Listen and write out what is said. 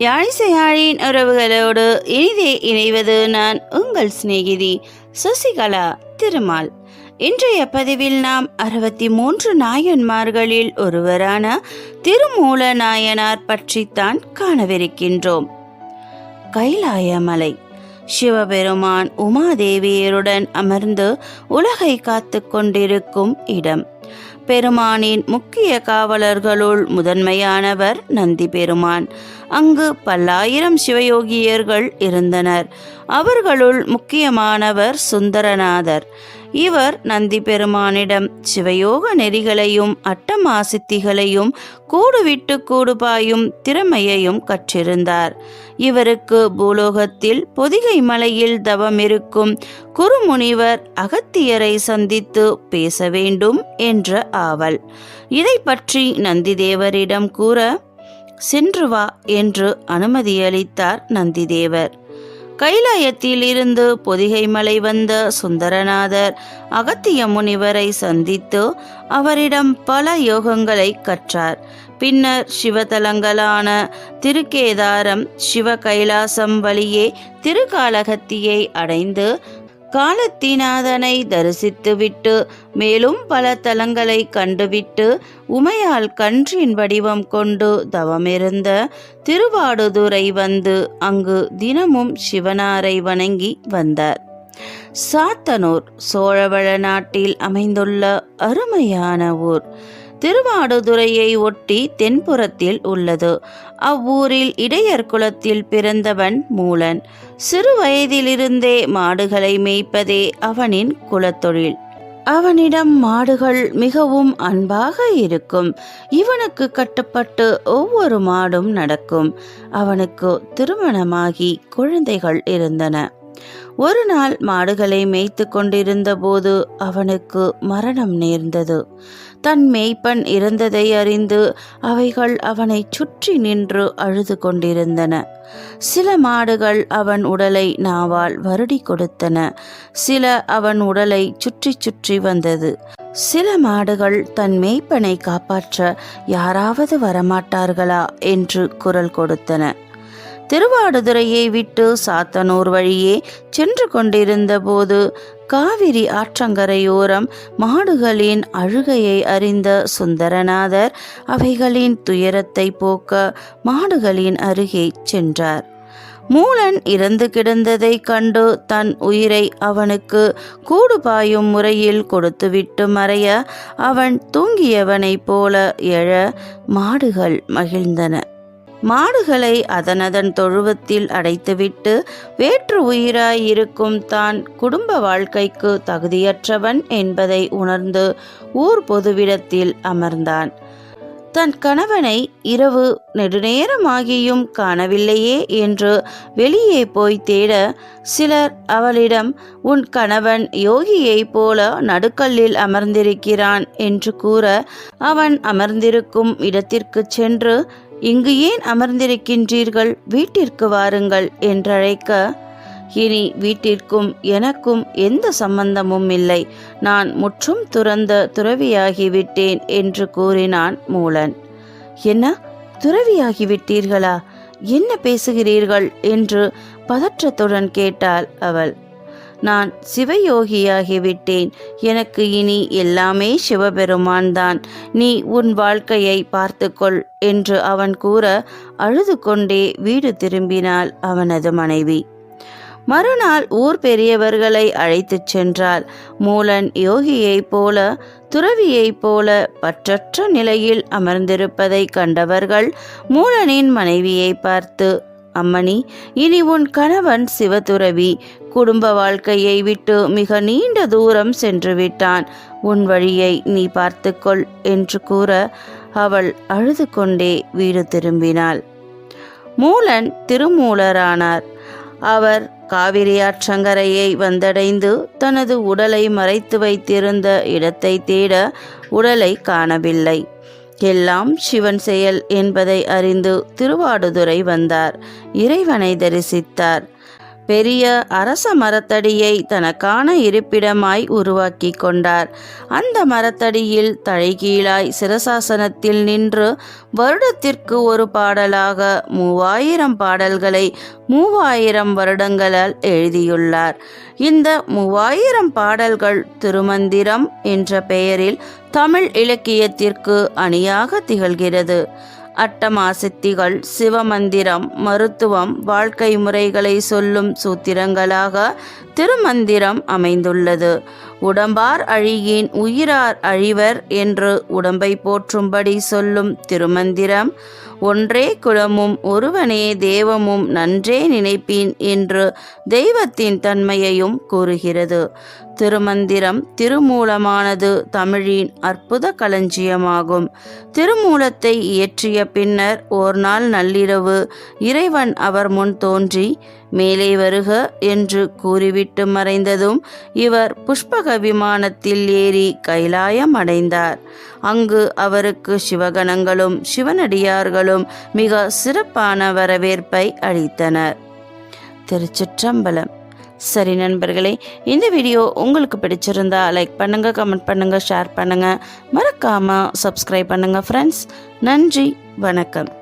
யாழிசையாழின் உறவுகளோடு இனிதே இணைவது நான் உங்கள் சிநேகிதி சசிகலா திருமால். இன்றைய பதிவில் நாம் 63 நாயன்மார்களில் ஒருவரான திருமூல நாயனார் பற்றித்தான் காணவிருக்கின்றோம். கைலாயமலை சிவபெருமான் உமாதேவியருடன் அமர்ந்து உலகை காத்து கொண்டிருக்கும் இடம். பெருமானின் முக்கிய காவலர்களுள் முதன்மையானவர் நந்தி பெருமான். அங்கு பல்லாயிரம் சிவயோகியர்கள் இருந்தனர். அவர்களுள் முக்கியமானவர் சுந்தரநாதர். இவர் நந்தி பெருமானிடம் சிவயோக நெறிகளையும் அட்டமா சித்திகளையும் கூடுவிட்டு கூடுபாயும் திறமையையும் கற்றிருந்தார். இவருக்கு பூலோகத்தில் பொதிகை மலையில் தவமிருக்கும் குருமுனிவர் அகத்தியரை சந்தித்து பேச வேண்டும் என்ற ஆவல். இதை பற்றி நந்திதேவரிடம் கூற, சென்று வா என்று அனுமதியளித்தார் நந்திதேவர். கைலாயத்தில் இருந்து பொதிகை மலை வந்த சுந்தரநாதர் அகத்திய முனிவரை சந்தித்து அவரிடம் பல யோகங்களை கற்றார். பின்னர் சிவதலங்களான திருக்கேதாரம், சிவ கைலாசம் வழியே திருக்காலகத்தியை அடைந்து காலத்திநாதனை தரிசித்துவிட்டு மேலும் பல தலங்களை கண்டுவிட்டு உமையால் கன்றின் வடிவம் கொண்டு தவமிருந்த திருவாடுதுறை வந்து அங்கு தினமும் சிவனாரை வணங்கி வந்தார். சாத்தனூர் சோழவள நாட்டில் அமைந்துள்ள அருமையான ஊர். திருவாடுதுறையை ஒட்டி தென்புறத்தில் உள்ளது. அவ்வூரில் இடையர் குலத்தில் பிறந்தவன் மூலன். சிறு வயதிலிருந்தே மாடுகளை மேய்ப்பதே அவனின் குலத்தொழில். அவனிடம் மாடுகள் மிகவும் அன்பாக இருக்கும். இவனுக்கு கட்டுப்பட்டு ஒவ்வொரு மாடும் நடக்கும். அவனுக்கு திருமணமாகி குழந்தைகள் இருந்தன. ஒரு நாள் மாடுகளை மேய்த்து கொண்டிருந்த போது அவனுக்கு மரணம் நேர்ந்தது. தன் மேய்ப்பன் இறந்ததை அறிந்து அவைகள் அவனை சுற்றி நின்று அழுது கொண்டிருந்தன. சில மாடுகள் அவன் உடலை நாவால் வருடி கொடுத்தன. சில அவன் உடலை சுற்றி சுற்றி வந்தது. சில மாடுகள் தன் மேய்ப்பனை காப்பாற்ற யாராவது வரமாட்டார்களா என்று குரல் கொடுத்தன. திருவாடுதுறையை விட்டு சாத்தனூர் வழியே சென்று கொண்டிருந்த போது காவிரி ஆற்றங்கரையோரம் மாடுகளின் அழுகையை அறிந்த சுந்தரநாதர் அவைகளின் துயரத்தை போக்க மாடுகளின் அருகே சென்றார். மூலன் இறந்து கிடந்ததை கண்டு தன் உயிரை அவனுக்கு கூடுபாயும் முறையில் கொடுத்துவிட்டு மறைய அவன் தூங்கியவனைப் போல எழ மாடுகள் மகிழ்ந்தன. மாடுகளை அதனதன் தொழுவத்தில் அடைத்துவிட்டு வேற்று உயிராயிருக்கும் தான் குடும்ப வாழ்க்கைக்கு தகுதியற்றவன் என்பதை உணர்ந்து ஊர் பொதுவிடத்தில் அமர்ந்தான். தன் கணவனை இரவு நெடுநேரமாகியும் காணவில்லையே என்று வெளியே போய் தேட சிலர் அவளிடம், உன் கணவன் யோகியைப் போல நடுக்கல்லில் அமர்ந்திருக்கிறான் என்று கூற, அவன் அமர்ந்திருக்கும் இடத்திற்கு சென்று, இங்கு ஏன் அமர்ந்திருக்கின்றீர்கள், வீட்டிற்கு வாருங்கள் என்றழைக்க, இனி வீட்டிற்கும் எனக்கும் எந்த சம்பந்தமும் இல்லை, நான் முற்றும் துறந்த துறவியாகிவிட்டேன் என்று கூறினான் மூலன். என்ன, துறவியாகிவிட்டீர்களா? என்ன பேசுகிறீர்கள் என்று பதற்றத்துடன் கேட்டாள் அவள். நான் சிவயோகியாகிவிட்டேன். எனக்கு இனி எல்லாமே சிவபெருமான் தான். நீ உன் வாழ்க்கையை பார்த்துக்கொள் என்று அவன் கூற அழுது கொண்டே வீடு திரும்பினாள் அவனது மனைவி. மறுநாள் ஊர் பெரியவர்களை அழைத்துச் சென்றாள். மூலன் யோகியைப் போல துறவியைப் போல பற்றற்ற நிலையில் அமர்ந்திருப்பதை கண்டவர்கள் மூலனின் மனைவியை பார்த்து, அம்மணி, இனி உன் கணவன் சிவதுறவி, குடும்ப வாழ்க்கையை விட்டு மிக நீண்ட தூரம் சென்று விட்டான். உன் வழியை நீ பார்த்துக்கொள் என்று கூற அவள் அழுது கொண்டே வீடு திரும்பினாள். மூலன் திருமூலரானார். அவர் காவிரி ஆற்றங்கரையை வந்தடைந்து தனது உடலை மறைத்து வைத்திருந்த இடத்தை தேட உடலை காணவில்லை. எல்லாம் சிவன் செயல் என்பதை அறிந்து திருவாடுதுறை வந்தார். இறைவனை தரிசித்தார். பெரிய அரச மரத்தடியை தனக்கான இருப்பிடமாய் உருவாக்கி கொண்டார். அந்த மரத்தடியில் தலைகீழாய் சிரசாசனத்தில் நின்று வருடத்திற்கு ஒரு பாடலாக 3000 பாடல்களை 3000 வருடங்களால் எழுதியுள்ளார். இந்த 3000 பாடல்கள் திருமந்திரம் என்ற பெயரில் தமிழ் இலக்கியத்திற்கு அணியாக திகழ்கிறது. அட்டமாசித்திகள், சிவமந்திரம், மருத்துவம், வாழ்க்கை முறைகளை சொல்லும் சூத்திரங்களாக திருமந்திரம் அமைந்துள்ளது. உடம்பார் அழியின் உயிரார் அழிவர் என்று உடம்பை போற்றும்படி சொல்லும் திருமந்திரம், ஒன்றே குலமும் ஒருவனே தேவமும் நன்றே நினைப்பீன் என்று தெய்வத்தின் தன்மையையும் கூறுகிறது. திருமந்திரம் திருமூலமானது தமிழின் அற்புத களஞ்சியமாகும். திருமூலத்தை இயற்றிய பின்னர் ஓர் நாள் நள்ளிரவு இறைவன் அவர் முன் தோன்றி மேலே வருக என்று கூறிவிட்டு மறைந்ததும் இவர் புஷ்பக விமானத்தில் ஏறி கைலாயம் அடைந்தார். அங்கு அவருக்கு சிவகணங்களும் சிவனடியார்களும் மிக சிறப்பான வரவேற்பை அளித்தனர். திருச்சிற்றம்பலம். சரி நண்பர்களே, இந்த வீடியோ உங்களுக்கு பிடிச்சிருந்தா லைக் பண்ணுங்க, கமெண்ட் பண்ணுங்க, ஷேர் பண்ணுங்க, மறக்காம சப்ஸ்கிரைப் பண்ணுங்க ஃப்ரெண்ட்ஸ். நன்றி, வணக்கம்.